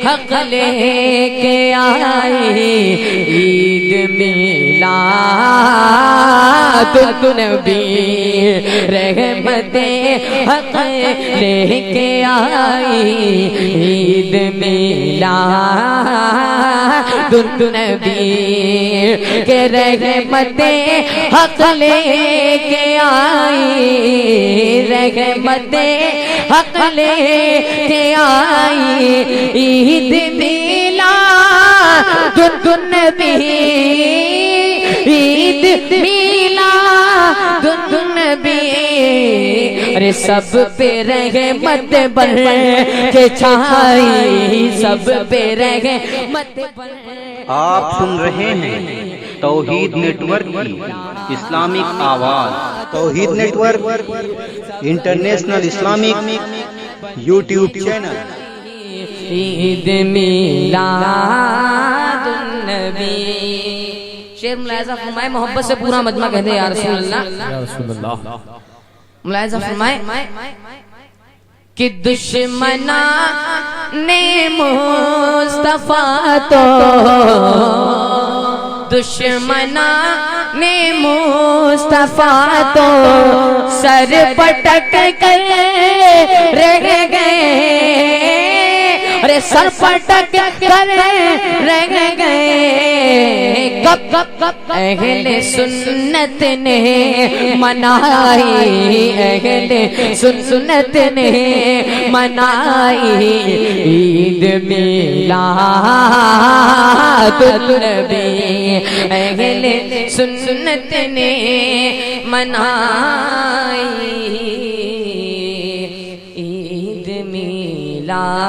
हक लेके आई, ईद मिलादुन नबी, रहमते हक लेके आई, ईद मिलादुन नबी के रहमते हक लेके आई, रहमते हक लेके आई, ईद मिलादुन नबी, ईद मिलादुन नबी। अरे सब पे रहमत बन के छाई, सब पे रहमत बन। आप सुन रहे हैं तौहीद नेटवर्क की इस्लामिक आवाज। Tauheed network international Islamic YouTube channel. Eid Miladun Nabi. शेर मुलाहिजा फरमाए, मोहब्बत से पूरा मजमा कहते या रसूल अल्लाह, या रसूल अल्लाह। मुलाहिजा फरमाए कि दुश्मना ने मुस्तफा तो, दुश्मना ने मुस्तफा तो सर पटक कर रह गए, अरे सर पटक कर रह गए। कब अहले सुन्नत ने मनाई, अहले सुन्नत ने मनाई, ईद मिलादुन नबी, अहले सुन्नत ने मनाई, ईद मिलादुन